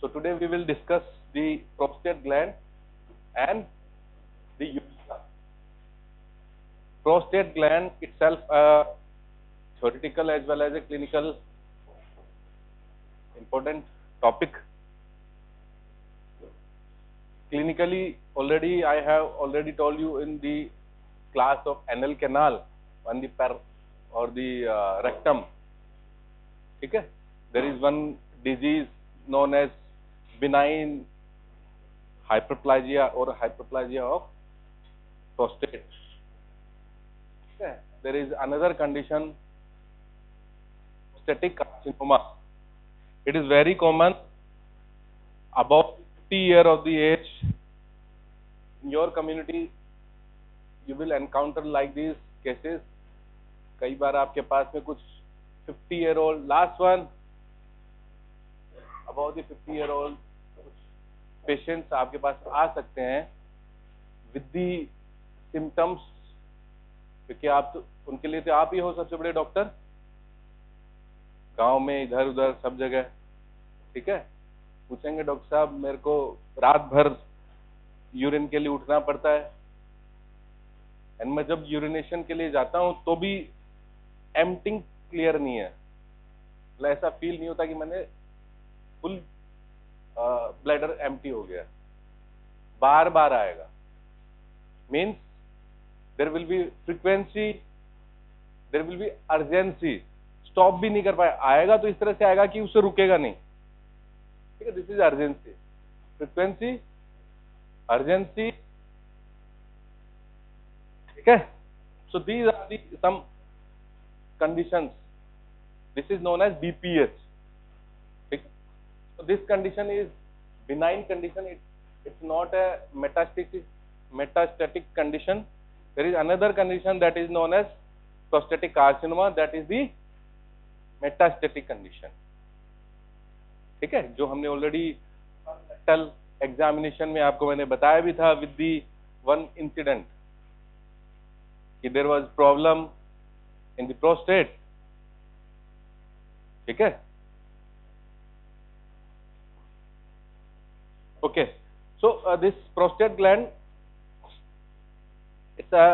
So today we will discuss the prostate gland and the urethra. Prostate gland itself a theoretical as well as a clinical important topic. Clinically, already I have already told you in the class of anal canal on the or the rectum. Okay, there is one disease known as benign hyperplasia or hyperplasia of prostate. Okay. There is another condition, prostatic carcinoma. It is very common above 50 years of the age. In your community, you will encounter like these cases. कई बार आपके पास में कुछ 50-year-old, last one, above the 50-year-old patients आपके पास आ सकते हैं with the symptoms, क्योंकि आप तो उनके लिए तो आप ही हो सबसे बड़े डॉक्टर, गांव में इधर उधर सब जगह. ठीक है, पूछेंगे डॉक्टर साहब मेरे को रात भर यूरिन के लिए उठना पड़ता है, एंड मैं जब यूरिनेशन के लिए जाता हूं तो भी एम्प्टिंग क्लियर नहीं है, मतलब ऐसा फील नहीं होता कि मैंने फुल ब्लैडर एम्प्टी हो गया. बार बार आएगा, means there will be frequency, there will be urgency, stop भी नहीं कर पाए, आएगा तो इस तरह से आएगा कि उससे रुकेगा नहीं. ठीक है, this is urgency, frequency, urgency. ठीक है, so these are the some conditions. This is known as BPH. So this condition is benign condition. It's not a metastatic condition. There is another condition that is known as prostatic carcinoma. That is the metastatic condition. ठीक है, जो हमने already rectal examination में आपको मैंने बताया भी था विद दी वन इंसिडेंट कि there was problem in the prostate. ठीक है, okay. So this prostate gland, it's a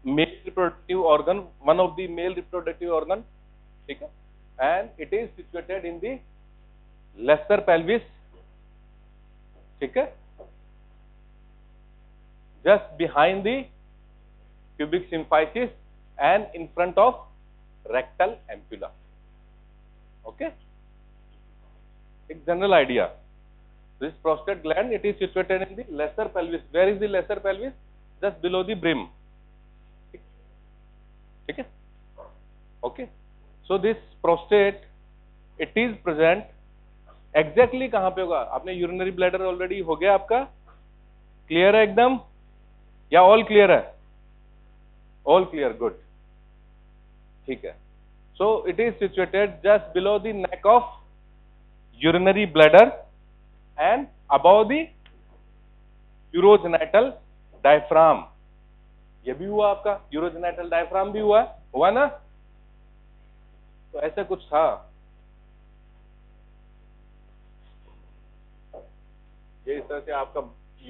male reproductive organ, one of the male reproductive organ. Okay, and it is situated in the lesser pelvis. Okay, just behind the pubic symphysis and in front of rectal ampulla. Okay, a general idea. This prostate gland, it is situated in the lesser pelvis. Where is the lesser pelvis? Just below the brim. Okay. Okay. So this prostate, it is present exactly कहाँ पे होगा? आपने urinary bladder already हो गया आपका? Clear है एकदम? या all clear है? All clear, good. ठीक है. So it is situated just below the neck of urinary bladder and above the urogenital diaphragm. ये भी हुआ आपका, urogenital diaphragm भी हुआ ना? तो ऐसा कुछ था. ये इस तरह से आपका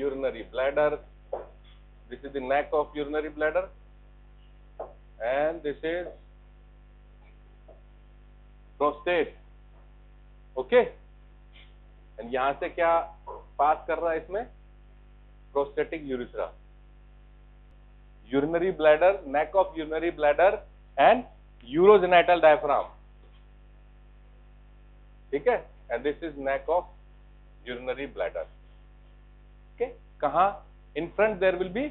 urinary bladder, this is the neck of urinary bladder and this is prostate. Okay, and यहां से क्या पास कर रहा है इसमें? Prostatic urethra, urinary bladder, neck of urinary bladder and urogenital diaphragm. ठीक है, and this is neck of urinary bladder. Okay, कहां? In front there will be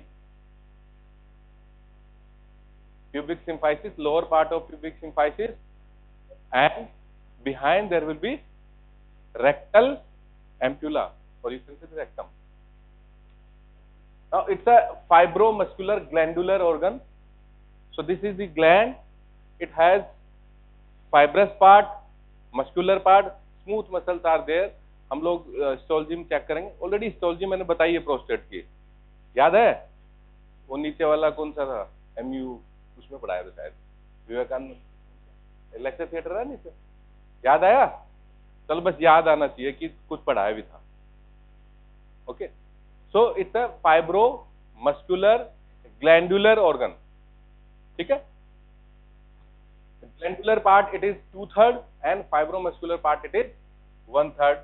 pubic symphysis, lower part of pubic symphysis, and behind there will be rectal ampulla, or you can say the rectum. Now it's a fibromuscular glandular organ. So this is the gland. It has fibrous part, muscular part, smooth muscles are there. हम लोग histology में check करेंगे. Already histology मैंने बताई है prostate की, याद है? वो नीचे वाला कौन सा था? MU उसमें पढ़ाया था शायद, विवेकानंद लेक्चर थिएटर है नीचे, याद आया? चलो बस याद आना चाहिए कि कुछ पढ़ाया भी था। Okay, so it's a fibro muscular glandular organ. ठीक है, glandular part it is 2/3 and fibromuscular part it is 1/3.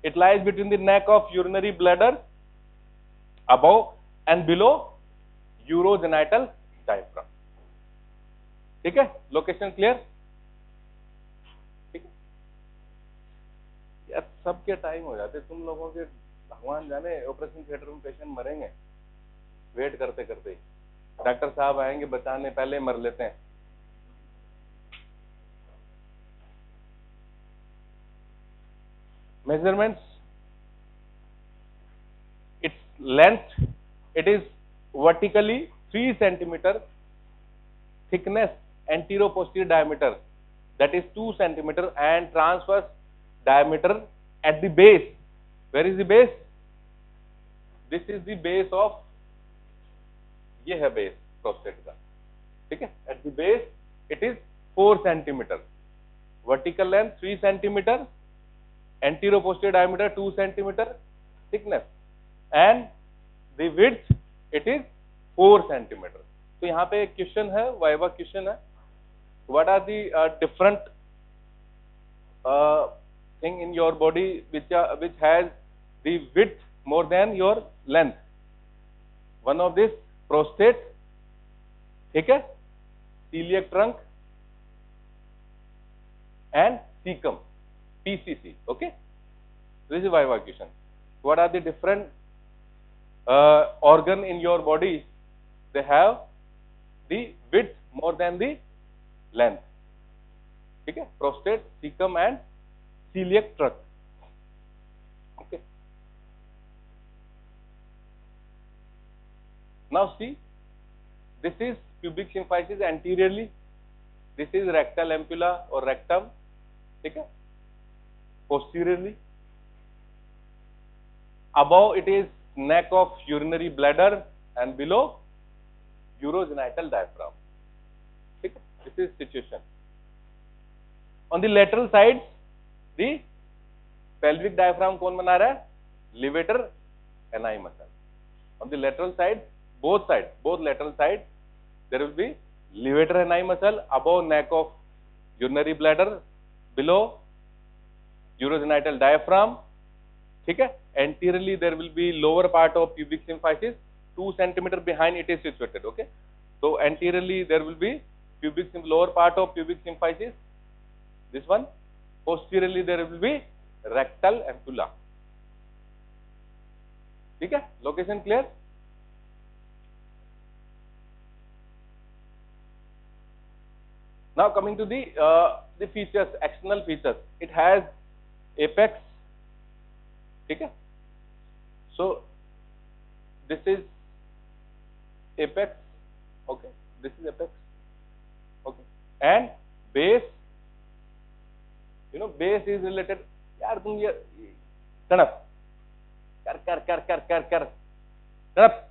It lies between the neck of urinary bladder above and below urogenital diaphragm. ठीक है, लोकेशन क्लियर? ठीक है यार, सबके time हो जाते, तुम लोगों के भगवान जाने ऑपरेशन थिएटर में पेशेंट मरेंगे वेट करते करते। डॉक्टर साहब आएंगे बचाने, पहले मर लेते हैं। Measurements, its length, it is vertically 3 centimeter, thickness anterior-posterior diameter that is 2 centimeter and transverse diameter at the base. Where is the base? This is the base of, ये है base prostate का। ठीक है, at the base it is 4 centimeter, vertical length 3 centimeter, anterior posterior diameter 2 centimeter, thickness and the width it is 4 centimeter. तो यहाँ पे एक question है, वाइवा क्वेश्चन है, what are the different thing in your body which has the width more than your length? One of this prostate, ठीक है, celiac trunk and cecum, PCC. Okay, this is Viva question. What are the different organ in your body? They have the width more than the length. ठीक है, prostate, cecum and celiac trunk. Okay. Now see, this is pubic symphysis anteriorly. This is rectal ampulla or rectum. ठीक है, posteriorly. Above it is neck of urinary bladder and below urogenital diaphragm. ठीक है, this is situation. On the lateral sides, the pelvic diaphragm कौन बना रहा है? Levator ani muscle. On the lateral side, both lateral sides, there will be levator ani muscle above neck of urinary bladder, below urogenital diaphragm. ठीक है, anteriorly there will be lower part of pubic symphysis, 2 centimeter behind it is situated. Okay, so anteriorly there will be lower part of pubic symphysis, this one. Posteriorly there will be rectal ampulla. ठीक है, location clear? Now coming to the features, external features. It has apex. ठीक है, so this is apex. Okay, this is apex. Okay, and base. You know, base is related. यार तुम ये तड़प कर कर कर कर कर कर तड़प।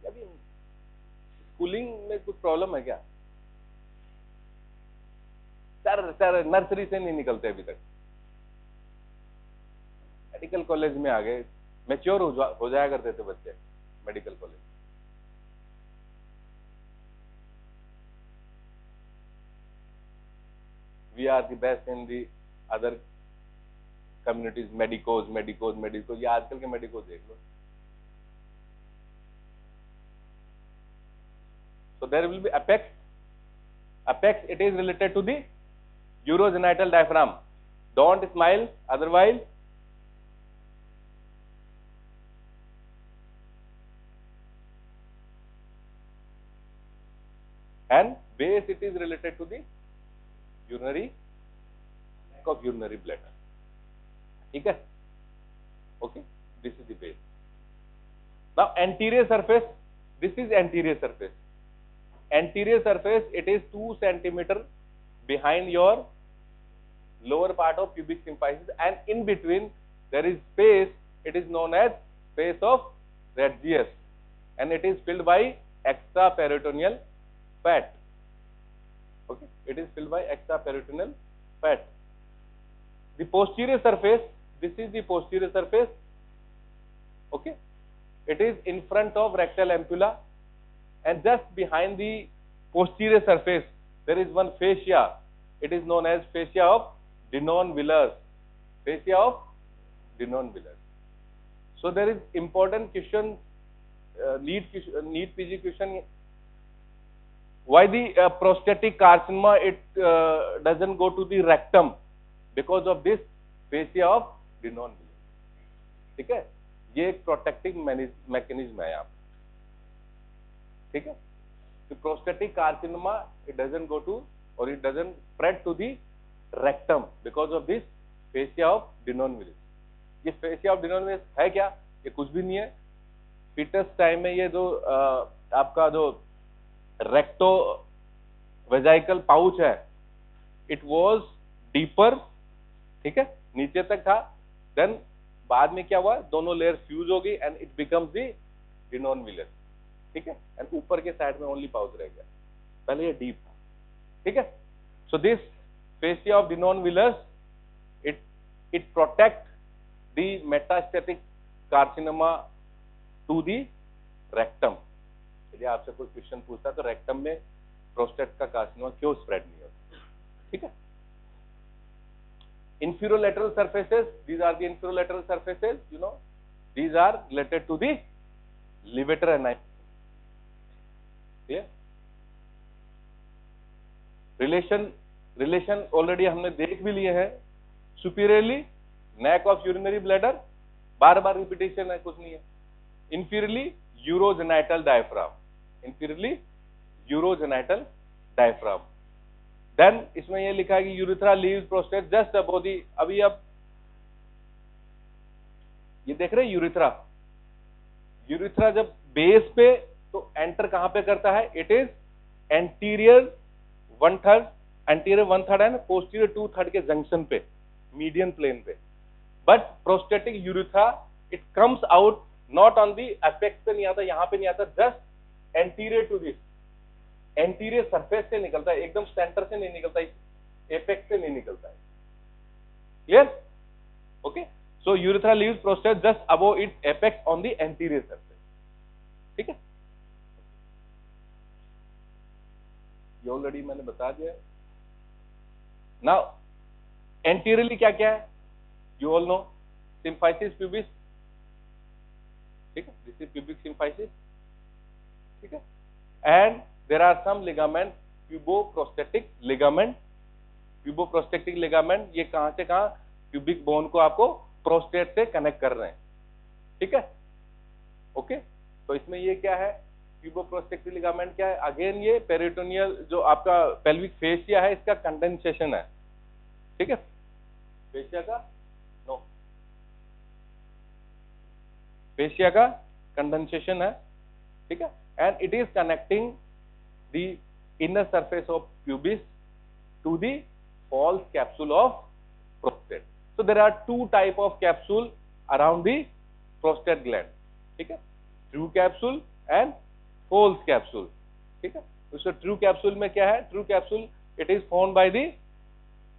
अभी स्कूलिंग में कुछ प्रॉब्लम है क्या? सर नर्सरी से नहीं निकलते अभी तक, मेडिकल कॉलेज में आ गए, मैच्योर हो जाया करते थे बच्चे medical college. We are the best in the other communities, medicos medicos medicos, ये आजकल के मेडिकोज देख लो। So there will be apex. Apex, it is related to the urogenital diaphragm. Don't smile, otherwise and base, it is related to the urinary neck of urinary bladder. ठीक है, okay, this is the base. Now anterior surface, this is anterior surface. Anterior surface, it is 2 centimeter behind your lower part of pubic symphysis, and in between there is space, it is known as space of Radius. and it is filled by extraperitoneal fat. Okay, it is filled by extraperitoneal fat. The posterior surface, this is the posterior surface. Okay, it is in front of rectal ampulla, and just behind the posterior surface there is one fascia. It is known as fascia of Denon-Villers. Fascia of Denon-Villers. So there is important question, NEET PG question. Why the prostatic carcinoma it doesn't go to the rectum? Because of this fascia of Denon-Villers. ठीक है, ये एक protective mechanism है यहाँ पे. ठीक है, the prostatic carcinoma it doesn't go to or it doesn't spread to the rectum because of this fascia of Denon-Villers. ये fascia of Denon-Villers है क्या? ये कुछ भी नहीं है. फीटस टाइम में ये जो आपका जो रेक्टो वेजाइकल पाउच है, इट वाज डीपर. ठीक है, नीचे तक था. देन बाद में क्या हुआ, दोनों लेयर फ्यूज हो गई and it becomes the Denon-Villers. ठीक है, एंड ऊपर के साइड में ओनली पाउच रह गया. पहले ये डीप था. ठीक है, so this fascia of Denon-Villers it protect the metastatic carcinoma to the rectum. यदि आपसे कोई क्वेश्चन पूछता है तो रेक्टम में प्रोस्टेट का कार्सिनोमा क्यों स्प्रेड नहीं होता. ठीक है, inferior surfaces, these are the inferior surfaces, you know, these are related to the levator ani. Clear? Relation already हमने देख भी लिए हैं. Superiorly neck of urinary bladder, बार बार रिपीटेशन है, कुछ नहीं है. Inferiorly urogenital diaphragm, inferiorly urogenital diaphragm. Then इसमें ये लिखा है कि urethra leaves prostate just above the. अभी अब ये देख रहे हैं यूरिथ्रा जब बेस पे तो एंटर कहां पे करता है? It is anterior 1/3 and posterior 2/3 के जंक्शन पे, मीडियन प्लेन पे. But prostatic urethra it comes out not on the apex पे नहीं आता, यहां पे नहीं आता, just anterior to this, anterior surface से निकलता है, एकदम सेंटर से नहीं निकलता है, एपेक्स से नहीं निकलता है. Clear? Okay, so urethra leaves prostate just above it's apex on the anterior surface. ठीक है, ये ऑलरेडी मैंने बता दिया. नाउ एंटीरियरली क्या क्या है? You all know symphysis pubis. ठीक है, दिस इज प्यूबिक सिम्फाइसिस. ठीक है, and there are some ligament, puboprostatic ligament. Puboprostatic ligament ये कहां से कहां प्यूबिक बोन को आपको प्रोस्टेट से कनेक्ट कर रहे हैं. ठीक है, ओके. तो इसमें ये क्या है, प्यूबोप्रोस्टेटिक लिगामेंट क्या है? अगेन ये पेरिटोनियल जो आपका पेल्विक फेसिया है, इसका कंडेंसेशन है. ठीक है, फेसिया का नो, फेसिया का कंडेंसेशन है. ठीक है, and it is connecting the inner surface of pubis to the false capsule of prostate. So there are two type of capsule around the prostate gland. ठीक है, true capsule and false capsule. ठीक है, तो true capsule में क्या है? True capsule it is formed by the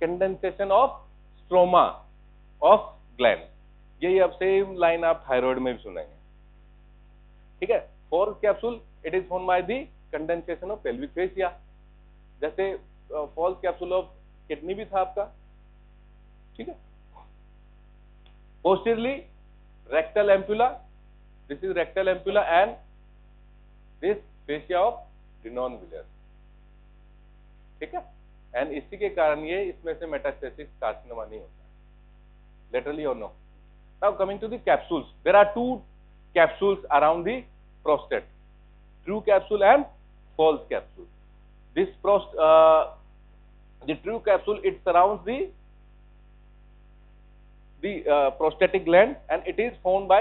condensation of stroma of gland. यही अब सेम लाइन आप थायराइड में भी सुनेंगे. ठीक है, false capsule it is formed by the condensation of pelvic fascia. जैसे false capsule of किडनी भी था आपका. ठीक है, posteriorly rectal ampulla, this is rectal ampulla and this fascia of Denon-Villers. ठीक है, एंड इसी के कारण ये इसमें से मेटास्टेटिक कार्सिनोमा नहीं होता. लेटरली और no. Now coming to the capsules, there are two capsules around the prostate, true capsule and false capsule. This the true capsule it surrounds the prostatic gland and it is formed by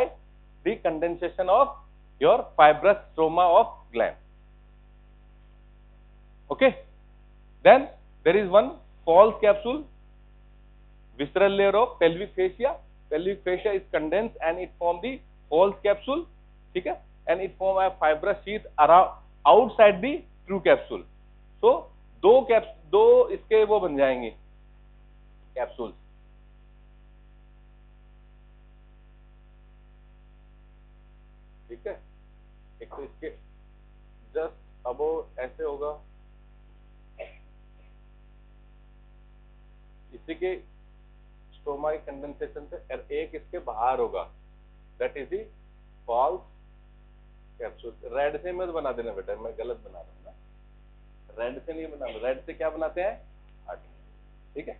the condensation of your fibrous stroma of gland. Okay, then there is one false capsule, visceral layer of pelvic fascia. Pelvic fascia is condensed and it forms the false capsule. ठीक है, and it form a fibrous sheath around outside the true capsule. So दो इसके वो बन जाएंगे capsule. ठीक है, एक तो इसके जस्ट अबोव ऐसे होगा, इसी के स्टोमा की कंडेंसेशन से एक इसके बाहर होगा, that is the false capsule. Red से मत बना देना बेटा, मैं गलत बना रहा हूँ ना, रेड से नहीं बनाना. रेड से क्या बनाते हैं, हार्ट. ठीक है.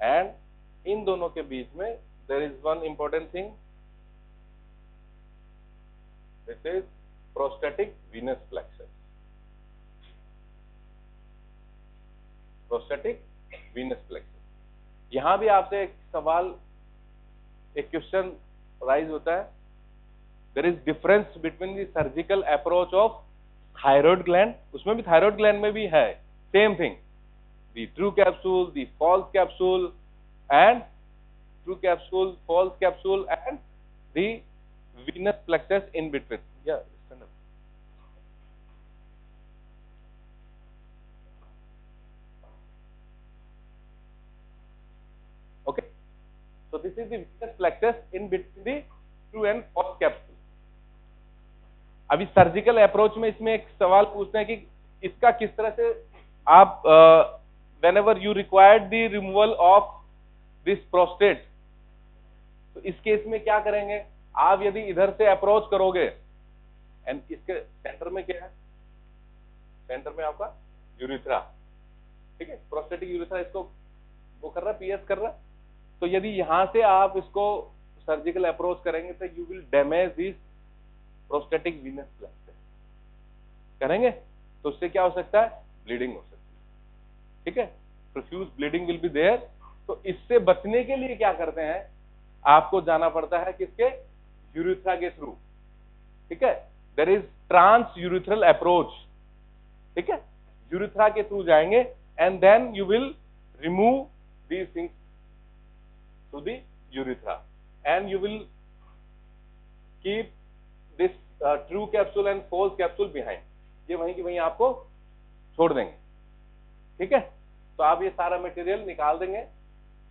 एंड इन दोनों के बीच में there is one important thing, this is prostatic venous plexus. Prostatic venous plexus. यहां भी आपसे एक सवाल, एक क्वेश्चन राइज होता है, there is difference between the surgical approach of thyroid gland. उसमें भी थायराइड ग्लैंड में भी है same thing, the true capsule, the false capsule and true capsule, false capsule and the venous plexus in between. या okay, so this is the venous plexus in between the true and false capsule. अभी surgical approach में इसमें एक सवाल पूछते हैं कि इसका किस तरह से आप whenever you required the removal of this prostate, तो इस केस में क्या करेंगे आप, यदि इधर से अप्रोच करोगे एंड इसके सेंटर में क्या है, सेंटर में आपका यूरिथ्रा. ठीक है, प्रोस्टेटिक यूरिथ्रा इसको वो कर रहा है, पीएस कर रहा है. तो यदि यहां से आप इसको सर्जिकल अप्रोच करेंगे तो you will damage this prostatic venous plexus. करेंगे तो उससे क्या हो सकता है, ब्लीडिंग हो सकती है. ठीक है, profuse bleeding will be there. तो इससे बचने के लिए क्या करते हैं, आपको जाना पड़ता है किसके, यूरिथ्रा के थ्रू. ठीक है, there is trans urethral approach. ठीक है, यूरिथ्रा के थ्रू जाएंगे and then you will remove these things to the urethra and you will keep this true capsule and false capsule behind. ये वहीं की वहीं आपको छोड़ देंगे. ठीक है, तो आप ये सारा मटेरियल निकाल देंगे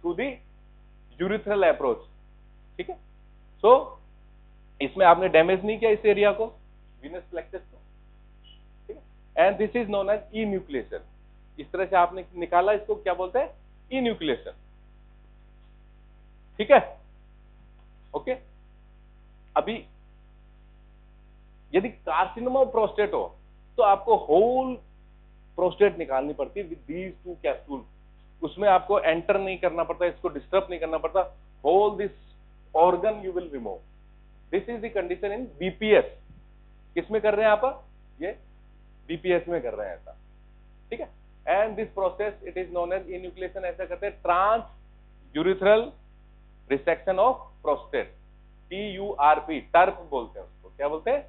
थ्रू दी यूरिथ्रल अप्रोच. ठीक है, सो इसमें आपने डैमेज नहीं किया इस एरिया को, वीनस प्लेक्सस को. ठीक है, and this is known as enucleation. इस तरह से आपने निकाला, इसको क्या बोलते हैं, इन्यूक्लिएशन. ठीक है, ओके. अभी यदि कार्सिनोमा प्रोस्टेट हो तो आपको होल प्रोस्टेट निकालनी पड़ती है विद दीज टू कैप्सूल. उसमें आपको एंटर नहीं करना पड़ता, इसको डिस्टर्ब नहीं करना पड़ता. Whole this organ you will remove. This is the condition in BPS. किसमें कर रहे हैं आप, ये बीपीएस में कर रहे हैं ऐसा. ठीक है, and this process it is known as enucleation. ऐसा करते हैं transurethral resection of prostate, TURP, TURP बोलते हैं उसको. क्या बोलते हैं,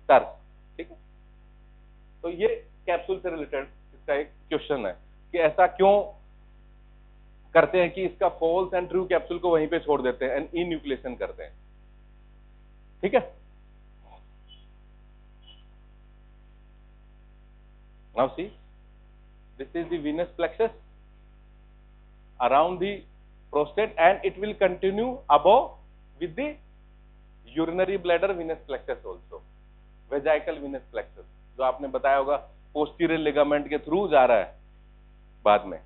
टर्प. ठीक है, तो ये कैप्सूल से रिलेटेड इसका एक क्वेश्चन है कि ऐसा क्यों करते हैं कि इसका फॉल्स एंड ट्रू कैप्सूल को वहीं पे छोड़ देते हैं एंड इन्यूक्लिएशन करते हैं. ठीक है, now see, this is the venous plexus around the prostate and it will continue above with the urinary bladder venous plexus also, vagical venous plexus, जो आपने बताया होगा posterior ligament के थ्रू जा रहा है बाद में.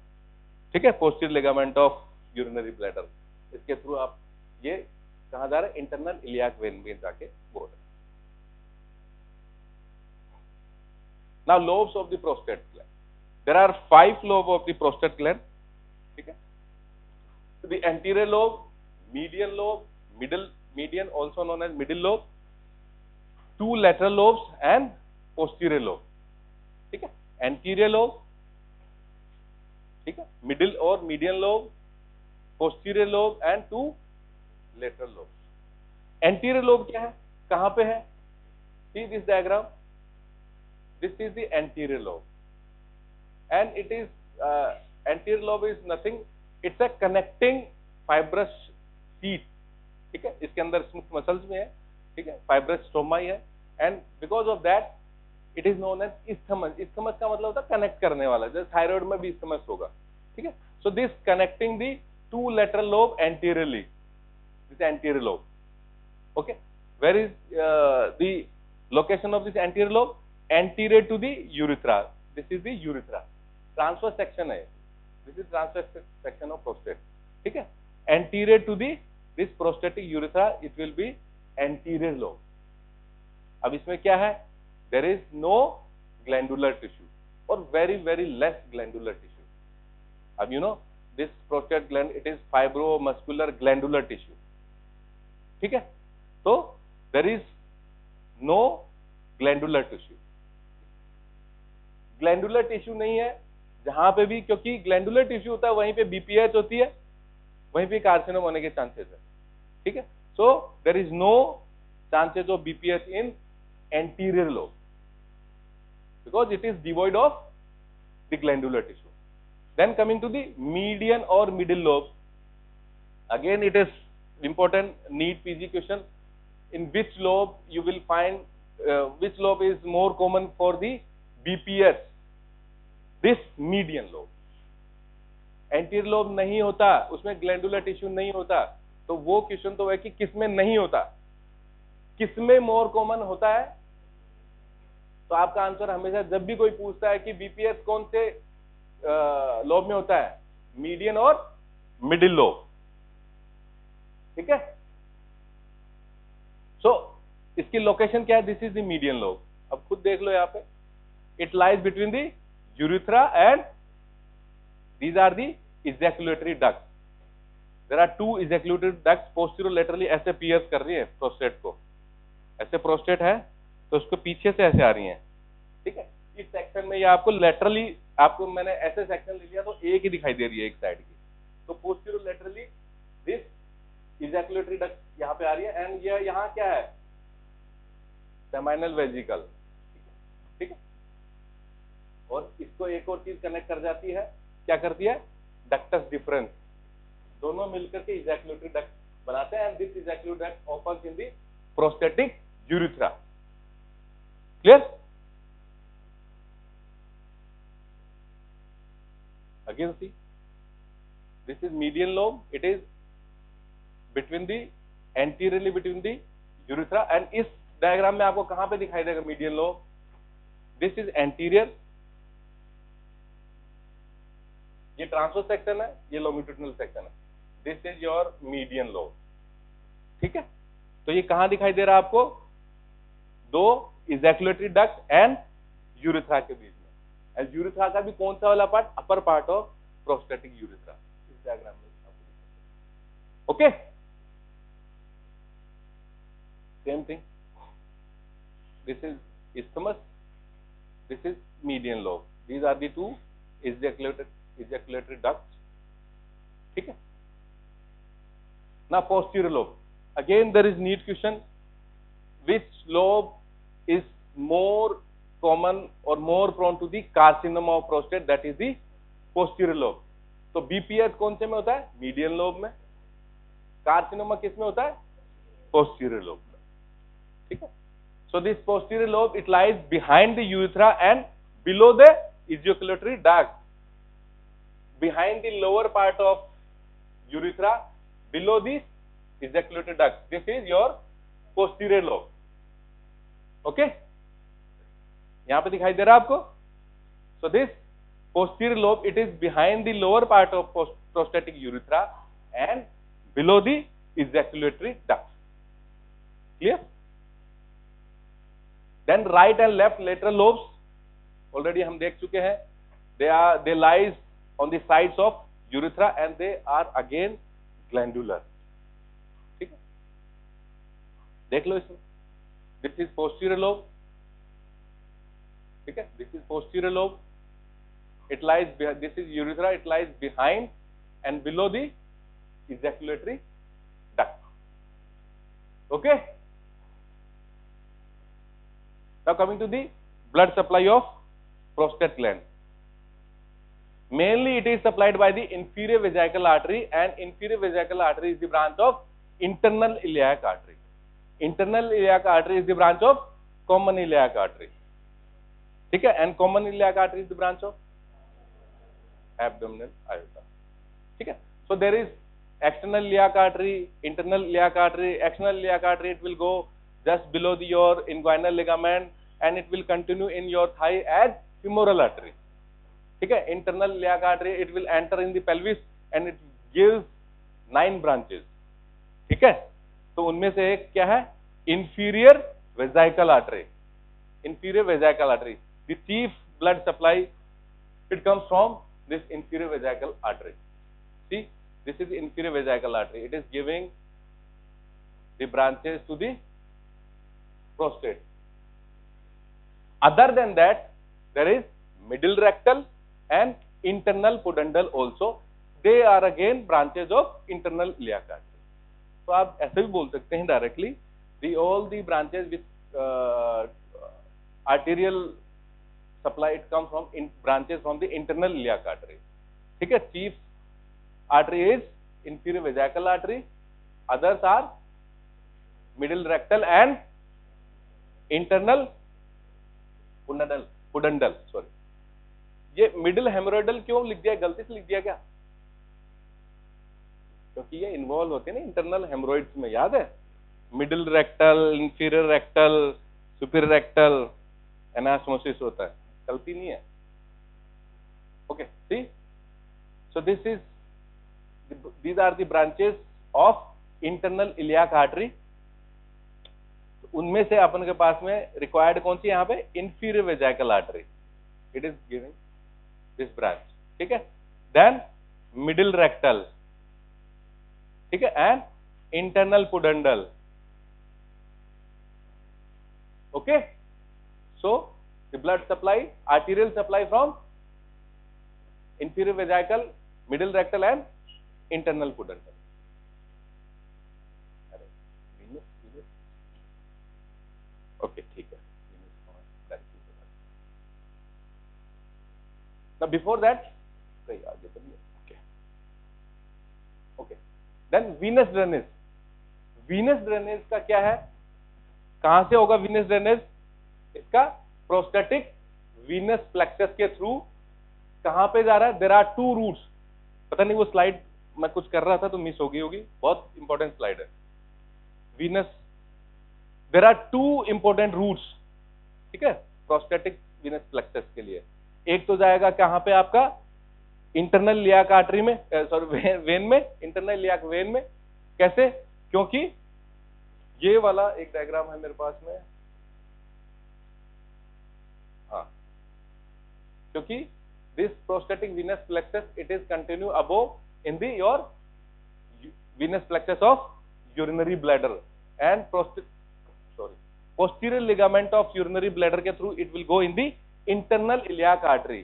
ठीक है, posterior ligament of urinary bladder, इसके थ्रू आप ये कहां जा रहे हैं, इंटरनल इलियाक वेन में जाके बोल रहे. Now lobes of the prostate gland, there are 5 lobes of the prostate gland. ठीक है, the anterior lobe, median lobe, median also known as middle lobe, 2 lateral lobes and posterior lobe. ठीक है, anterior lobe, ठीक है, middle और median lobe, posterior lobe and 2 lateral lobes. anterior lobe क्या है, कहां पे है, see this diagram, this is the anterior lobe and it is anterior lobe is nothing, it's a connecting fibrous sheet. ठीक है, इसके अंदर स्मूथ मसल्स में है. ठीक है, फाइब्रस स्टोमा ही है and because of that it is known as isthmus. isthmus का मतलब होता है कनेक्ट करने वाला, जैसे थायराइड में भी isthmus होगा, ठीक है. So this connecting the two lateral lobe anteriorly, this anterior lobe. Okay, where is the location of this anterior lobe? Anterior to the urethra. This is the urethra. Transverse section है. This is transverse section of prostate. ठीक है. Anterior to the this prostatic urethra, it will be anterior lobe. अब इसमें क्या है? There is no glandular tissue or very less glandular tissue. अब you know this prostate gland, it is fibromuscular glandular tissue. ठीक है. तो there is no glandular tissue. Glandular tissue नहीं है जहां पे भी, क्योंकि ग्लैंडुलर टिश्यू होता है वहीं पे बीपीएच होती है, वहीं पे कार्सिनोम होने के चांसेस है. ठीक है. So there is no chances of BPH in anterior lobe because it is devoid of the glandular tissue. Then coming to the median और middle lobe, again it is important NEET PG question. In which lobe you will find which lobe is more common for the BPH? This median lobe. Anterior lobe नहीं होता, उसमें glandular tissue नहीं होता, तो वो question तो है कि किसमें नहीं होता, किसमें मोर कॉमन होता है. तो आपका आंसर हमेशा जब भी कोई पूछता है कि बीपीएस कौन से लोब में होता है, मीडियन और मिडिल लोब. ठीक है. सो इसकी लोकेशन क्या है? This is the median lobe. अब खुद देख लो यहाँ पे, it lies between the urethra and these are the ejaculatory ducts. There are two ejaculatory ducts posterolaterally ऐसे पियर्स कर रही है प्रोस्टेट को. ऐसे प्रोस्टेट है तो उसको पीछे से ऐसे आ रही है. ठीक है. इस सेक्शन में ये आपको लेटरली, आपको मैंने ऐसे सेक्शन ले लिया तो एक ही दिखाई दे रही है एक साइड की. तो पोस्टीरोलेटरली दिस इजैकुलेटरी डक्ट यहाँ पे आ रही है एंड ये यहाँ क्या है? Seminal vesicle. ठीक है. और इसको एक और चीज कनेक्ट कर जाती है, क्या करती है? Ductus deferens. दोनों मिलकर के इजैकुलेटरी डक्ट बनाते हैं and this ejaculatory duct opens in the prostatic urethra. Clear? Again see, this is median lobe. It is between the anteriorly between the urethra. And इस डायग्राम में आपको कहां पे दिखाई देगा median lobe? This is anterior, ये transverse section है, ये लॉन्गिट्यूडिनल सेक्शन है. This is your median lobe. ठीक है. तो ये कहां दिखाई दे रहा है आपको? दो इजैकुलेटरी डक्ट एंड यूरिथ्रा के बीच में. एंड यूरिथ्रा का भी कौन सा वाला part? Upper part of prostatic urethra. इस डायग्राम में okay. Same thing. This is isthmus. This is median lobe. These are the two ejaculatory ducts. ठीक है. Now posterior lobe. Again there is NEET question. Which lobe is more common or more prone to the carcinoma of prostate? That is the posterior lobe. तो BPH कौन से में होता है? Median lobe में. Carcinoma किस में होता है? पोस्टीरियर लोब में. ठीक है. So this posterior lobe it lies behind the urethra and below the ejaculatory duct. Behind the lower part of urethra, below the ejaculatory duct. This is your posterior lobe. Okay. यहां पे दिखाई दे रहा है आपको. So this posterior lobe, it is behind the lower part of prostatic urethra and below the ejaculatory duct. Clear? Then right and left lateral lobes already हम देख चुके हैं. They lies on the sides of urethra and they are again glandular. ठीक है. देख लो इसमें. This is posterior lobe. ठीक है. This is posterior lobe. It lies behind. This is urethra. It lies behind and below the ejaculatory duct. Okay. Now coming to the blood supply of prostate gland. Mainly it is supplied by the inferior vesical artery, and inferior vesical artery is the branch of internal iliac artery. Internal iliac artery is the branch of common iliac artery. ठीक है, and common iliac artery is the branch of abdominal aorta. ठीक है, so there is external iliac artery, internal iliac artery. External iliac artery, it will go just below your inguinal ligament and it will continue in your thigh as femoral artery. ठीक है, internal iliac artery, it will enter in the pelvis and it gives 9 branches. ठीक है, तो उनमें से एक क्या है, inferior vesical artery. Inferior vesical artery, the chief blood supply, it comes from this inferior vesical artery. See, this is the inferior vesical artery. It is giving the branches to the prostate. Other than that, there is middle rectal and internal pudendal also. They are again branches of internal iliac artery. तो आप ऐसे भी बोल सकते हैं directly, all the branches with arterial supply, it comes from branches from the internal iliac artery. ठीक है, chief artery is inferior vesical artery, others are middle rectal and internal pudendal. Sorry, ये middle hemorrhoidal क्यों लिख दिया, गलती से लिख दिया क्या? क्योंकि ये इन्वॉल्व होते हैं ना इंटरनल हेमोरॉइड्स में, याद है, middle rectal, inferior rectal, superior rectal, anastomosis होता है, गलती नहीं है. Okay, see, so these are the branches of internal iliac artery. उनमें से अपन के पास में रिक्वायर्ड कौन सी यहाँ पे, inferior vesical artery, it is giving this branch. ठीक है, then middle rectal, ठीक है, and internal pudendal. Okay, so the blood supply, arterial supply from inferior vesical, middle rectal and internal pudendal. Okay, ठीक है. Now before that, okay, then venous drainage. venous drainage का क्या है, कहां से होगा venous drainage? इसका प्रोस्टेटिक venous plexus के थ्रू कहां पे जा रहा है? There are 2 routes. पता नहीं वो स्लाइड मैं कुछ कर रहा था तो मिस हो गई होगी, बहुत इंपॉर्टेंट स्लाइड है. venous, there are 2 important routes. ठीक है, प्रोस्टेटिक venous plexus के लिए. एक तो जाएगा कहां पे आपका, इंटरनल इलियाक आर्टरी में, सॉरी वेन में, इंटरनल इलियाक वेन में. कैसे? क्योंकि ये वाला एक डायग्राम है मेरे पास में, हाँ, क्योंकि this prostatic venous plexus it is continue above in the your Venus plexus of urinary bladder and posterior ligament of urinary bladder के through it will go in the internal iliac artery.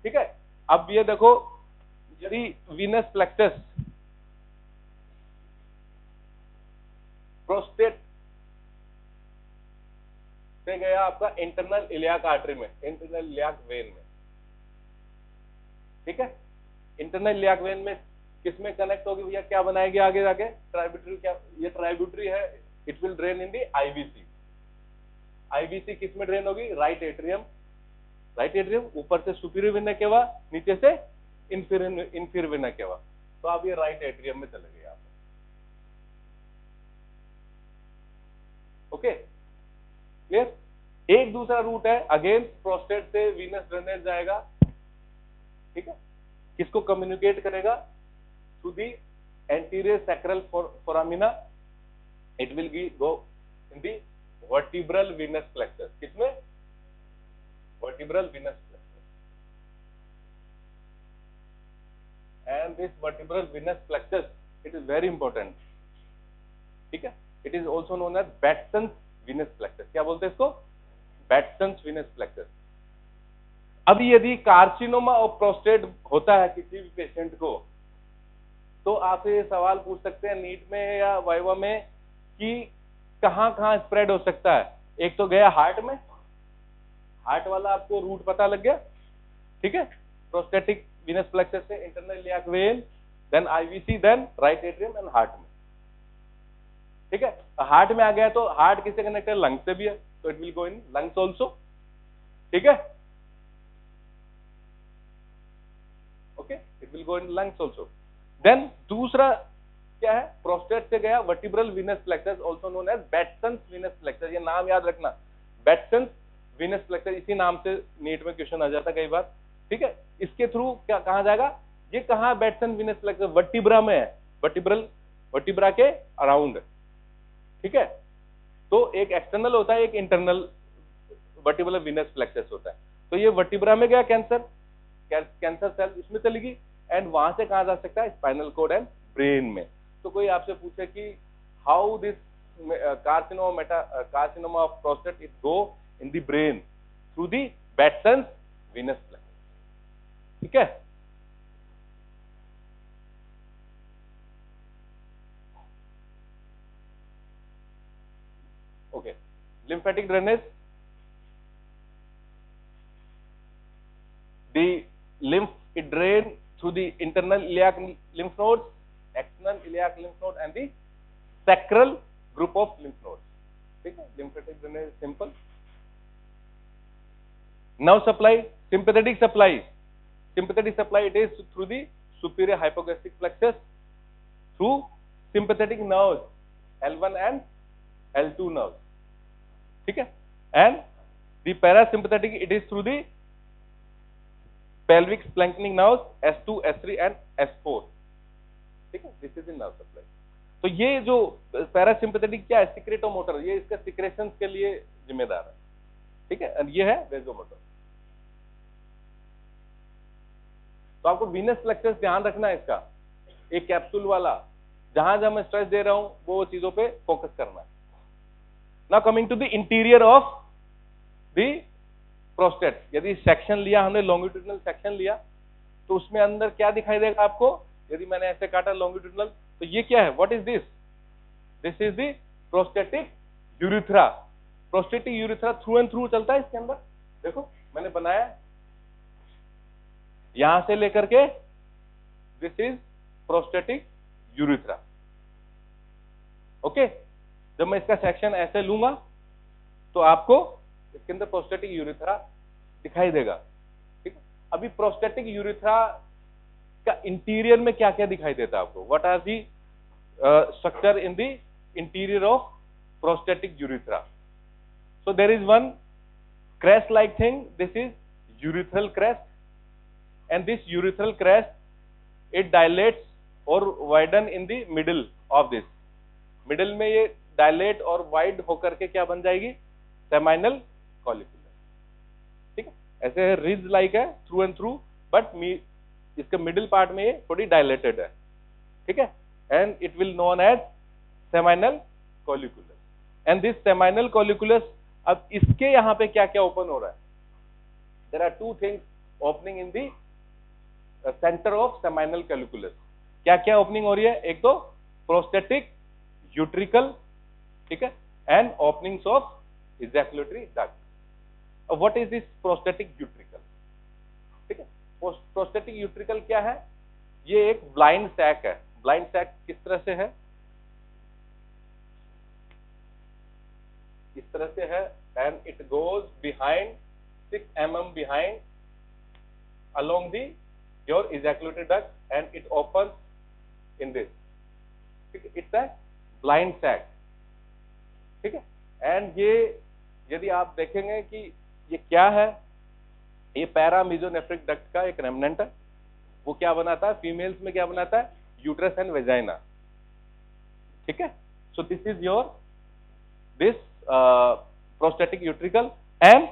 ठीक है, अब ये देखो, यदि Venus plexus prostate से गया आपका इंटरनल इलियाक आर्टरी में, इंटरनल इलियाक वेन में. ठीक है, इंटरनल इलियाक वेन में किसमें कनेक्ट होगी भैया, क्या बनाएगी आगे जाके? ट्राइब्यूटरी. क्या ये ट्राइब्यूटरी है? It will drain in the IVC. IVC किस में ड्रेन होगी? Right atrium. राइट एट्रियम ऊपर से सुपीरियर वेना केवा, नीचे से इंफीरियर वेना केवा. तो आप ये राइट एट्रियम में चले गए आप. Okay, clear? एक दूसरा रूट है, अगेन प्रोस्टेट से वीनस ड्रेनेज जाएगा. ठीक है, किसको कम्युनिकेट करेगा? To the anterior sacral foramina. It will go in the vertebral venous plexus. किसमें? vertebral venous plexus. And this vertebral venous plexus, it is very important. ठीक है, it is also known as Batson's venous plexus. क्या बोलते हैं इसको? Batson's venous plexus. अभी यदि carcinoma of prostate होता है किसी भी पेशेंट को, तो आपसे ये सवाल पूछ सकते हैं नीट में या वाइवा में कि कहां कहां स्प्रेड हो सकता है. एक तो गया हार्ट में, हार्ट वाला आपको रूट पता लग गया. ठीक है, प्रोस्टेटिक वीनस प्लेक्सस से internal iliac vein, then IVC, then right atrium and heart में. ठीक है, हार्ट में आ गया तो हार्ट किससे कनेक्ट है? लंग से भी है. so it will go in lungs also. ठीक है, okay, it will go in lungs also. Then दूसरा क्या है, प्रोस्टेट से गया vertebral venous plexus, also known as Batson's venous plexus, ये नाम याद रखना, बैटसन्स वीनस प्लेक्सस, इसी नाम से नीट में क्वेश्चन आ जाता कई बार, ठीक है। इसके थ्रू क्या कहा जाएगा, ये कहाँ बैटसन वीनस प्लेक्सस, वर्टिब्रा में है, वर्टिब्रा के अराउंड, ठीक है। तो एक एक्सटर्नल होता है, एक इंटरनल वर्टिब्रल वीनस प्लेक्सस होता है। तो ये वर्टिब्रा में गया कैंसर सेल इसमें चली गई, एंड वहां से कहा जा सकता है स्पाइनल कॉर्ड एंड ब्रेन में। तो कोई आपसे पूछे कि how this carcinoma of prostate it go in the brain through the Batson's venous plexus, ठीक है। Okay, lymphatic drainage, the lymph it drain through the internal iliac lymph nodes, external iliac lymph node and the sacral group of lymph nodes, ठीक है। lymphatic drainage simple. Nerve supply, sympathetic supply it is through the superior hypogastric plexus through sympathetic nerves L1 and L2 nerves, ठीक है। and the parasympathetic it is through the pelvic splanchnic nerves S2, S3 and S4, ठीक है। This is in nerve supply. तो ये जो parasympathetic क्या है, सिक्रेटोमोटर, ये इसका सिक्रेशन के लिए जिम्मेदार है, ठीक है। और ये है वेजोमोटर। तो आपको वीनस प्लेक्सस ध्यान रखना है, इसका एक कैप्सूल वाला, जहां जहां मैं स्ट्रेस दे रहा हूं वो चीजों पे फोकस करना है। Now coming to the interior of the prostate, यदि सेक्शन लिया हमने, लॉन्गिट्यूडिनल सेक्शन लिया, तो उसमें अंदर क्या दिखाई देगा आपको, यदि मैंने ऐसे काटा लॉन्गिट्यूडिनल, तो ये क्या है, what is this, this is the prostatic urethra. Prostatic urethra through and through चलता है इसके अंदर, देखो मैंने बनाया यहां से लेकर के, this is prostatic urethra, okay. जब मैं इसका सेक्शन ऐसे लूंगा तो आपको इसके अंदर प्रोस्टेटिक यूरिथ्रा दिखाई देगा, ठीक है। अभी प्रोस्टेटिक यूरिथ्रा का इंटीरियर में क्या क्या दिखाई देता है आपको, what are the structure in the interior of prostatic urethra. So there is one crest like thing, this is urethral crest, and this urethral crest it dilates or widen in the middle of this, middle में ये dilate और wide होकर के क्या बन जाएगी, seminal colliculus, ठीक है। ऐसे रिज लाइक है थ्रू एंड थ्रू, बट इसके मिडिल पार्ट में ये थोड़ी डायलेटेड है, ठीक है। And it will known as seminal colliculus, and this seminal colliculus, अब इसके यहाँ पे क्या क्या ओपन हो रहा है, there are two things opening in the centre of seminal colliculus. क्या क्या ओपनिंग हो रही है, एक तो प्रोस्टेटिक यूट्रिकल, ठीक है, and openings of ejaculatory duct. What is this prostatic utricle, ठीक है। प्रोस्टेटिक यूट्रिकल क्या है, ये एक ब्लाइंड सैक है। ब्लाइंड सैक किस तरह से है, इस तरह से है, and it goes behind 6 mm behind along the your ejaculatory duct and it opens in this, ठीक है। इट्स अ ब्लाइंड सैक, ठीक है। एंड ये यदि आप देखेंगे कि ये क्या है, ये पैरामीजोनेफ्रिक डक्ट का एक रेमनेंट है। वो क्या बनाता है, फीमेल्स में क्या बनाता है, यूट्रस एंड वेजाइना, ठीक है। So this is your this prostatic utricle and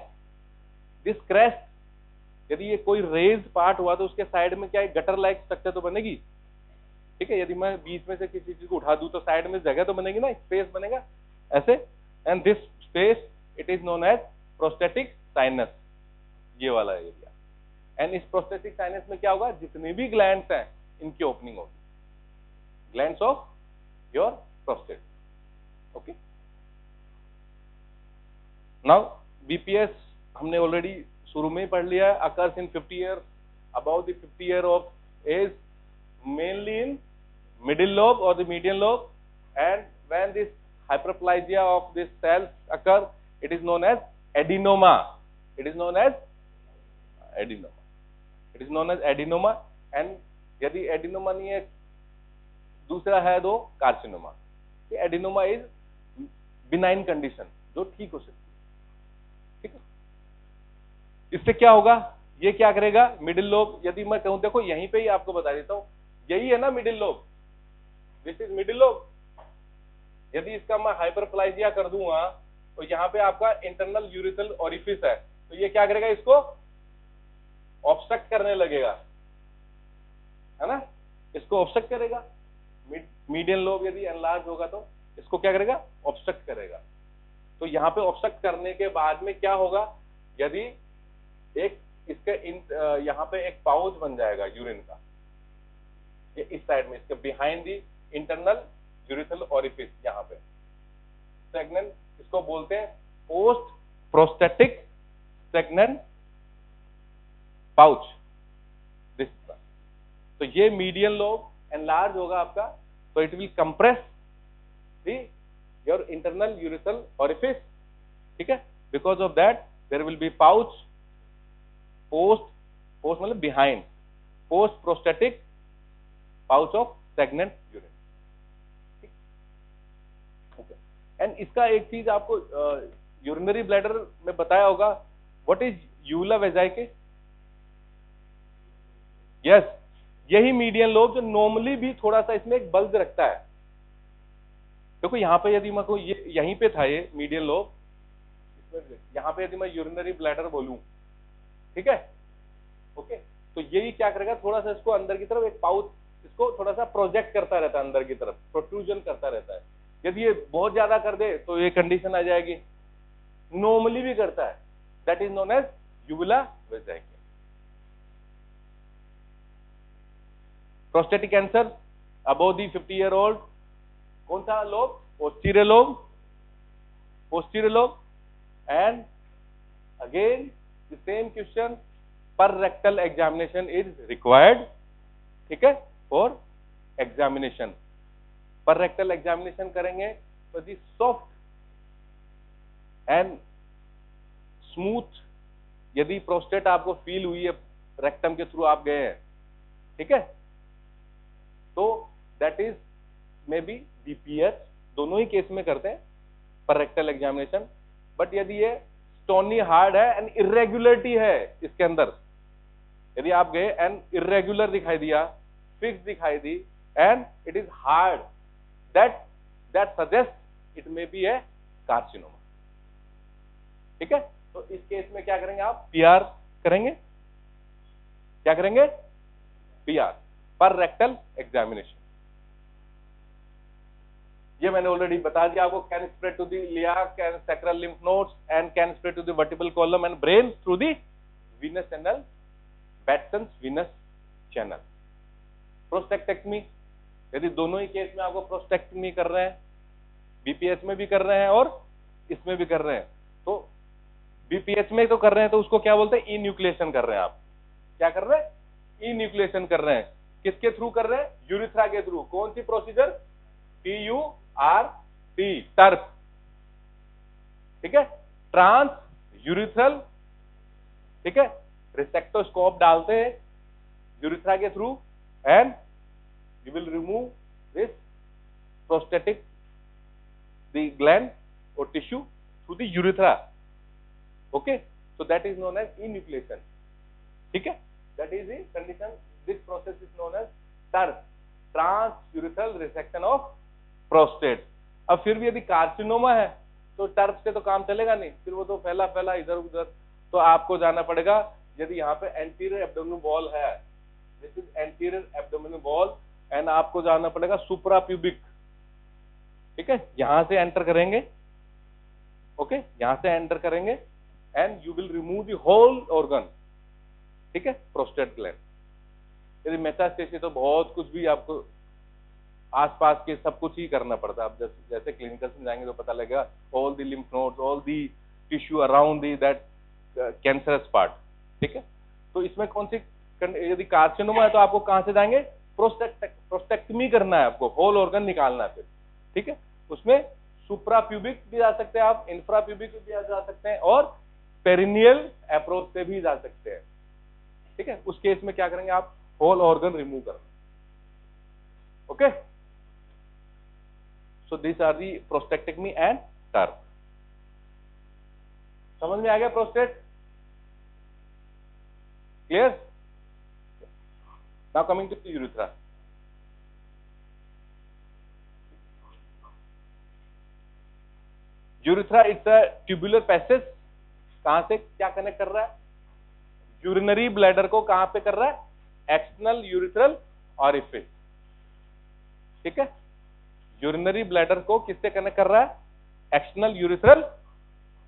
this crest. यदि ये कोई रेज पार्ट हुआ तो उसके साइड में क्या एक गटर लाइक स्ट्रक्चर तो बनेगी, ठीक है। यदि मैं बीच में से किसी चीज को उठा दूं तो साइड में जगह तो बनेगी ना, स्पेस बनेगा ऐसे, and this space it is known as prostatic sinus, ये वाला एरिया। एंड इस प्रोस्टेटिक साइनस में क्या होगा, जितने भी ग्लैंड्स हैं इनकी ओपनिंग होगी, glands of your prostate, okay. Now BPS हमने ऑलरेडी शुरू में ही पढ़ लिया है, occurs in 50 year, about the 50 year of age, mainly in middle lobe और the median lobe, and when this hyperplasia of these cells occur, it is known as adenoma, it is known as adenoma, it is known as adenoma. And यदि adenoma नहीं है, दूसरा है तो carcinoma. Adenoma is benign condition जो ठीक हो सकती है, ठीक है। इससे क्या होगा, ये क्या करेगा, मिडिल लोब, यदि मैं कहूं, देखो यहीं पे ही आपको बता देता हूं, यही है ना middle lobe, this is middle lobe. यदि इसका मैं हाइपरप्लाइजिया कर दूंगा तो यहाँ पे आपका इंटरनल यूरिथ्रल ओरिफिस है, तो ये क्या करेगा, इसको ऑब्स्ट्रक्ट करने लगेगा, है ना, इसको ऑब्स्ट्रक्ट करेगा। मीडियन लोब यदि एनलार्ज होगा तो इसको क्या करेगा, ऑब्स्ट्रक्ट करेगा। तो यहाँ पे ऑब्स्ट्रक्ट करने के बाद में क्या होगा, यदि एक इसके यहाँ पे एक पाउच बन जाएगा यूरिन का, ये इस साइड में, इसके behind the internal urethral orifice, यहाँ पे स्टैग्नेंट, इसको बोलते हैं पोस्ट प्रोस्टेटिक स्टैग्नेंट पाउच। तो ये मीडियन लोब एनलार्ज होगा आपका, तो it will compress the your internal urethral orifice, ठीक है। Because of that there will be pouch, post मतलब behind, post prostatic pouch of stagnant urine, ठीक, ओके। एंड इसका एक चीज आपको यूरिनरी ब्लैडर में बताया होगा, what is uvula vesicae, yes, यही मीडियन लोब जो नॉर्मली भी थोड़ा सा इसमें एक बल्ज रखता है। देखो यहाँ पे यदि मैं कोई यहीं पे था ये मीडियन लोब, यहाँ पे यदि मैं यूरिनरी ब्लैडर बोलूं, ठीक है, ओके, तो यही क्या करेगा, थोड़ा सा इसको अंदर की तरफ एक पाउच, इसको थोड़ा सा प्रोजेक्ट करता रहता है अंदर की तरफ, प्रोट्रूजन करता रहता है। यदि ये बहुत ज्यादा कर दे तो ये कंडीशन आ जाएगी, नॉर्मली भी करता है, that is known as uvula vesicae. Prostatic cancer above the 50 year old, कौन सा लोब, posterior lobe, posterior lobe. And again the same question, per rectal examination is required, ठीक है, for examination. Per rectal examination करेंगे तो the soft and smooth, यदि prostate आपको feel हुई है, रेक्टम के थ्रू आप गए हैं, ठीक है, तो that is may be BPH, दोनों ही केस में करते हैं पर रेक्टल एग्जामिनेशन। बट यदि ये स्टोनी हार्ड है एंड इरेगुलरिटी है इसके अंदर, यदि आप गए एंड इरेगुलर दिखाई दिया, फिक्स दिखाई दी, and it is hard, that suggest it may be a carcinoma, ठीक है। तो इस केस में क्या करेंगे आप, पीआर करेंगे, क्या करेंगे, पीआर, पर रेक्टल एग्जामिनेशन। ये मैंने ऑलरेडी बता दिया आपको, can spread to the iliac, can sacral lymph nodes and can spread to the vertebral column and brain through the venous channel, Batson's venous channel। प्रोस्टेक्टेक्टमी, यदि दोनों ही केस में आपको प्रोस्टेक्टमी कर रहे हैं, बीपीएच में भी कर रहे हैं और इसमें भी कर रहे हैं, तो बीपीएच में तो कर रहे हैं तो उसको क्या बोलते हैं, इन्यूक्लिएशन कर रहे हैं आप, क्या कर रहे हैं, इन्यूक्लिएशन कर रहे हैं। किसके थ्रू कर रहे हैं, यूरिथ्रा के थ्रू। कौन सी प्रोसीजर, TURP, टर्प, ठीक है, ट्रांस यूरिथ्रल, ठीक है, रिसेक्टोस्कोप डालते हैं यूरिथ्रा के through and you will remove this prostatic the gland और tissue through the urethra, okay, so that is known as enucleation, ठीक है, that is the condition, this process is known as TURP, transurethral resection of prostate. अब फिर भी यदि carcinoma है तो टर्प से तो काम चलेगा नहीं, फिर वो तो फैला फैला इधर उधर, तो आपको जाना पड़ेगा, यदि यहाँ पे एंटीरियर एब्डोमिनल वॉल है, this is anterior abdominal wall, and आपको जाना पड़ेगा सुप्रा प्यूबिक, ठीक है, यहां से एंटर करेंगे, ओके, यहां से एंटर करेंगे and you will remove the whole organ, ठीक है, प्रोस्टेट ग्लैंड। यदि मेटास्टेसिस तो बहुत कुछ भी आपको आसपास के सब कुछ ही करना पड़ता है। आप जैसे क्लिनिकल में जाएंगे तो पता लगेगा, all the lymph nodes, all the tissue around the that cancerous part, ठीक है। तो इसमें कौन सी, यदि कार्सिनोमा है तो आपको कहां से जाएंगे, प्रोस्टेक्टमी करना है आपको, होल ऑर्गन निकालना है फिर, ठीक है, उसमें सुप्राप्यूबिक भी जा सकते हैं आप, इंफ्राप्यूबिक भी जा सकते हैं, और पेरिनियल अप्रोच से भी जा सकते हैं। ठीक है, उस केस में क्या करेंगे आप, होल ऑर्गन रिमूव करना। Okay, so this are the prostatectomy and TURP. समझ में आ गया prostate? Clear? Now coming to urethra. Urethra it's a tubular passage. कहां से क्या कनेक्ट कर रहा है? यूरिनरी ब्लैडर को कहां पे कर रहा है? External urethral orifice. ठीक है, यूरिनरी ब्लैडर को किससे कनेक्ट कर रहा है? External urethral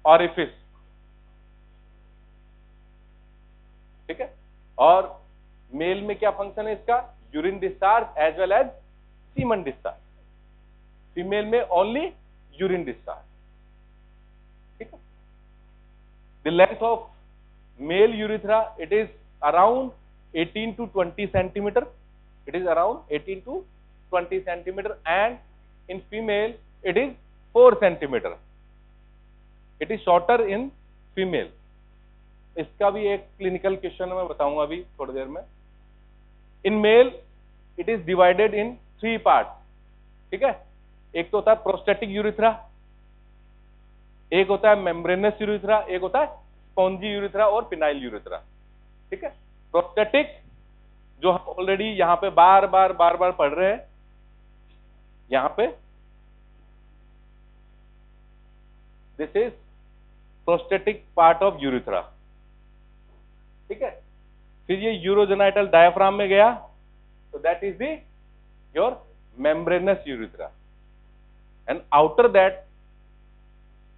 orifice. ठीक है, और मेल में क्या फंक्शन है इसका? Urine discharge as well as semen discharge. Female में ओनली यूरिन डिस्चार्ज। ठीक है, the length of male urethra it is around 18 to 20 centimeter. It is around 18 to 20 centimeter, and in female it is 4 centimeter. It is shorter in female. इसका भी एक clinical question मैं बताऊंगा अभी थोड़ी देर में। In male it is divided in 3 part. ठीक है, एक तो होता है प्रोस्टेटिक यूरिथ्रा, एक होता है मेम्ब्रेनस यूरिथ्रा, एक होता है स्पॉन्जी यूरिथ्रा और पिनाइल यूरिथ्रा। ठीक है, प्रोस्टेटिक जो हम ऑलरेडी यहां पे बार बार पढ़ रहे हैं, यहां पे this is prostatic part of urethra. ठीक है, फिर ये यूरोजेनाइटल डायफ्राम में गया, तो that is the your membranous urethra, and outer that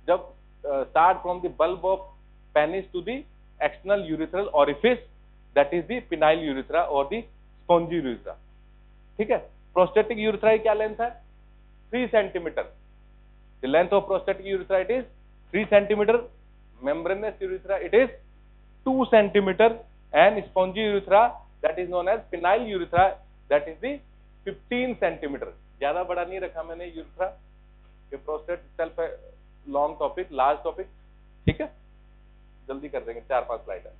जब start from the bulb of penis to the external urethral orifice, that is the penile urethra और द स्पॉन्जी यूरिथ्रा। ठीक है, प्रोस्टेटिक यूरिथ्रा की क्या लेंथ है? 3 centimetre. The length of prostatic urethra it is 3 centimetre, membranous urethra it is 2 centimeter, and spongy urethra that is known as penile urethra that is the 15 centimeter. ज्यादा बड़ा नहीं रखा मैंने यूरिथ्रा, ये prostate self है long topic, large topic. ठीक है, जल्दी कर देंगे, 4-5 स्लाइड है।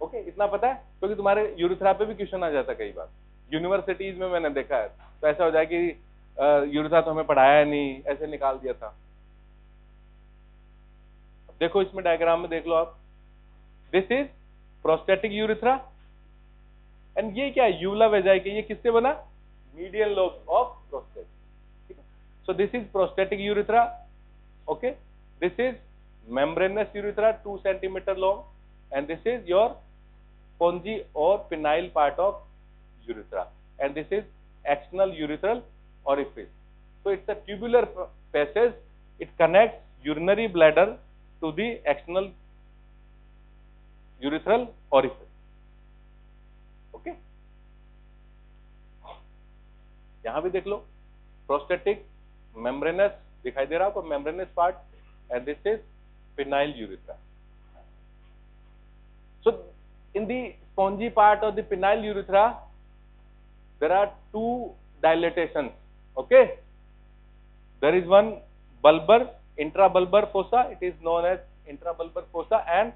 ओके, इतना पता है क्योंकि तुम्हारे यूरिथ्रा पे भी क्वेश्चन आ जाता है कई बार, यूनिवर्सिटीज में मैंने देखा है। तो ऐसा हो जाए कि यूरिथ्रा तो हमें पढ़ाया नहीं, ऐसे निकाल दिया था। देखो इसमें डायग्राम में देख लो आप, this is prostatic urethra, and ये क्या है? यूवुला वेजाई के, ये किससे बना? Medial lobe of prostate. ठीक है, so this is prostatic urethra. Okay, this is membranous urethra 2 centimetre long, and this is your spongy और penile part of urethra, and this is external urethral orifice. So it's a tubular passage. It connects urinary bladder to the external urethral orifice. Okay? यहां भी देख लो, prostatic membranes दिखाई दे रहा है आपको, membranes part, and this is phenyl urethra. So in the spongy part of the penile urethra, there are 2 dilatations. Okay, there is one bulbar, intrabulbar fossa, it is known as intrabulbar fossa, and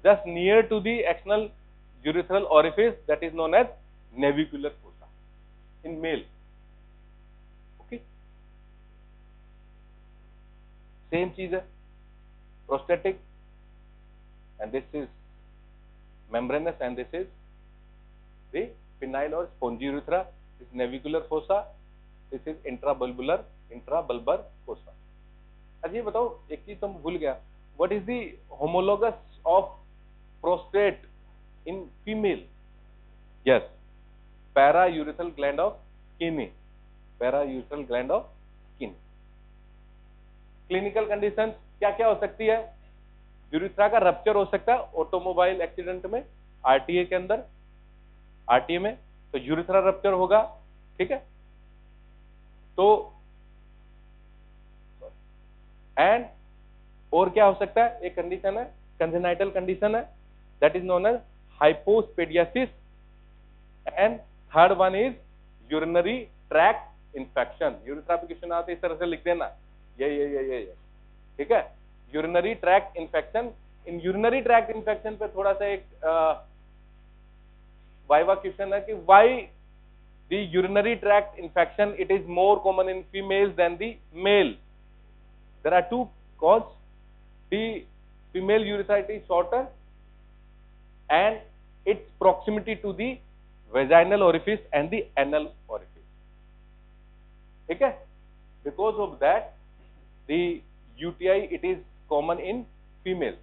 just near to the external urethral orifice, that is known as navicular fossa in male. Okay, same चीज है, prostatic, and this is membranous, and this is the penile or spongy urethra. This is navicular fossa, this is intrabulbar fossa. अच्छा ये बताओ, एक चीज तुम भूल गया, what is the homologous of prostate in female? Yes, paraurethral gland of Kinney. Paraurethral gland of Kinney. Clinical condition क्या क्या हो सकती है? यूरिथ्रा का रप्चर हो सकता है ऑटोमोबाइल एक्सीडेंट में, आरटीए के अंदर, आरटीए में, तो यूरिथ्रा रप्चर होगा. ठीक है, तो एंड और क्या हो सकता है? एक कंडीशन है, कंजेनाइटल कंडीशन है, that is known as hypospadias, and third one is urinary tract infection. Urethra पे क्वेश्चन आते इस तरह से लिख देना, ये ठीक है। यूरिनरी ट्रैक्ट इन्फेक्शन, इन यूरिनरी ट्रैक्ट इन्फेक्शन पे थोड़ा सा एक वाइवा क्वेश्चन है कि why the urinary tract infection it is more common in females than the male. There are two cause, the female urethra is shorter and its proximity to the vaginal orifice and the anal orifice, ठीक है। because of that the UTI it is common in female,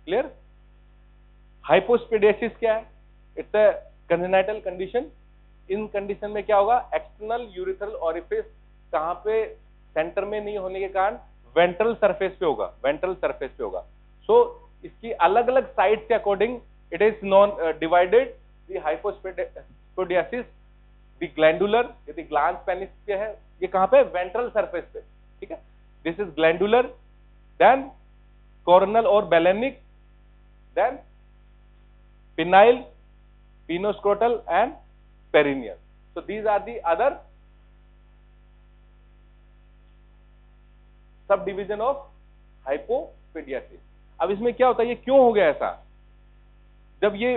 clear। hypospadiasis क्या है? it's a congenital condition। In condition में क्या होगा, external urethral orifice कहां पे, centre में नहीं होने के कारण वेंट्रल सरफेस पे होगा, वेंट्रल सरफेस पे होगा। सो इसकी अलग अलग साइड के according it is known divided. The hypospadias, the glandular, यदि ग्लांस पेनिस पे है, ये कहां पे, वेंट्रल सरफेस पे, ठीक है। This is glandular, then coronal और balanic, then penile, penoscrotal and perineal. So these are the other subdivision of hypospadias. अब इसमें क्या होता है, ये क्यों हो गया ऐसा? जब ये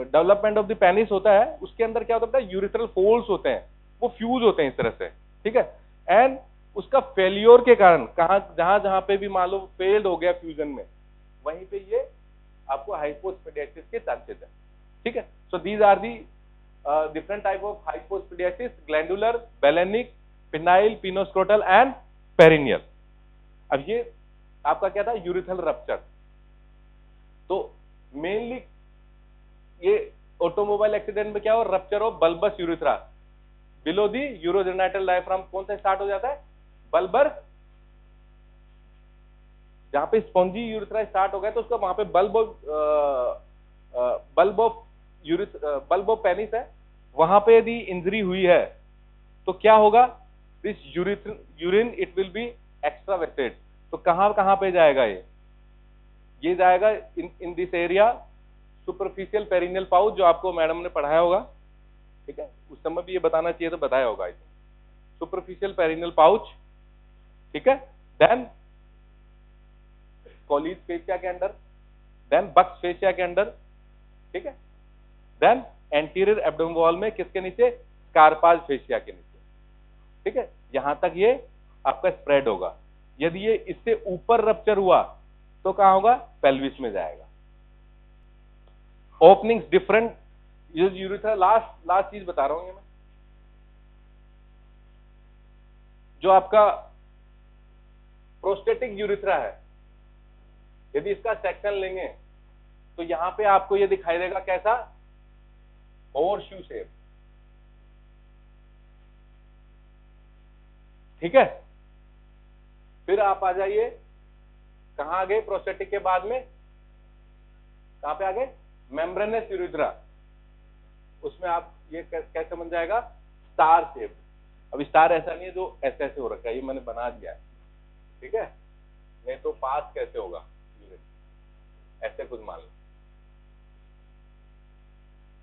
डेवलपमेंट ऑफ द पेनिस होता है, उसके अंदर क्या होता है, यूरिथ्रल फोल्स होते हैं, वो फ्यूज होते हैं इस तरह से, ठीक है। एंड उसका फेल्योर के कारण जहां जहां पे भी मान लो फेल्ड हो गया फ्यूजन में, वहीं पे ये आपको हाइपोस्पोडियासिस के चांसेस है, ठीक है। So these are the different type of hypospadias, glandular, balanic, penile, penoscrotal and perineal. अब ये आपका क्या था, यूरिथ्रल रप्चर। तो मेनली ये ऑटोमोबाइल एक्सीडेंट में क्या हो, rupture of bulbous urethra below the urogenital diaphragm. कौन सा स्टार्ट हो जाता है, बल्बर, जहां पे स्पॉन्जी यूरिथ्रा स्टार्ट हो गया तो उसका वहां पे बल्ब ऑफ पेनिस है, वहां पे यदि इंजरी हुई है तो क्या होगा, this urine it will be extravasated. तो कहां कहां पे जाएगा, ये जाएगा in this area, superficial perineal pouch, जो आपको मैडम ने पढ़ाया होगा, ठीक है। उस समय भी ये बताना चाहिए तो बताया होगा, सुपरफिशियल पेरिनियल पाउच, ठीक है। देन कॉलीज फेशिया के अंदर, देन बक्स फेशिया के अंदर, ठीक है। देन एंटीरियर एब्डोमेन वॉल में किसके नीचे, स्कारपाज फेशिया के नीचे, ठीक है। यहां तक ये आपका स्प्रेड होगा। यदि ये इससे ऊपर रप्चर हुआ तो कहां होगा, पेल्विस में जाएगा। ओपनिंग्स डिफरेंट यूरिथ्रा, लास्ट चीज बता रहा हूं मैं, जो आपका प्रोस्टेटिक यूरिथ्रा है, यदि इसका सेक्शन लेंगे तो यहां पे आपको ये दिखाई देगा कैसा, होर्सशू शेप, ठीक है। फिर आप आ जाइए, कहां आ गए, प्रोस्टेटिक के बाद में कहां पे आ गए, मेम्ब्रेनस यूरिथ्रा। उसमें आप ये कैसे बन जाएगा, स्टार शेप। अब स्टार ऐसा नहीं है जो ऐसे ऐसे हो रखा है, ये मैंने बना दिया है, ठीक है। नहीं तो पास कैसे होगा, ऐसे कुछ मान लो,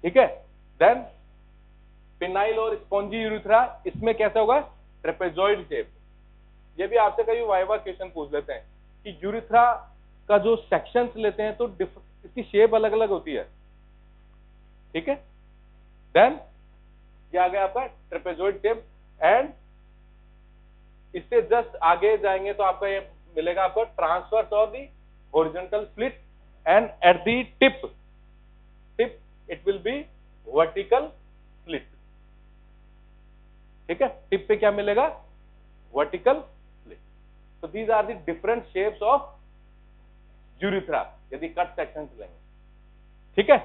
ठीक है। देन पिनाइल और स्पॉन्जी यूरिथ्रा, इसमें कैसे होगा, ट्रेपेजॉइड शेप। ये भी आपसे कई वाइवा क्वेश्चन पूछ लेते हैं कि यूरिथ्रा का जो सेक्शंस लेते हैं तो इसकी शेप अलग अलग होती है, ठीक है। देन ये आ गया आपका ट्रेपेजॉइड शेप, एंड इससे जस्ट आगे जाएंगे तो आपका ये मिलेगा आपको transverse of the horizontal slit, and at the tip it will be vertical slit, ठीक है। टिप पे क्या मिलेगा, वर्टिकल स्लिट। तो these are the different shapes of urethra, यदि कट सेक्शन लेंगे, ठीक है।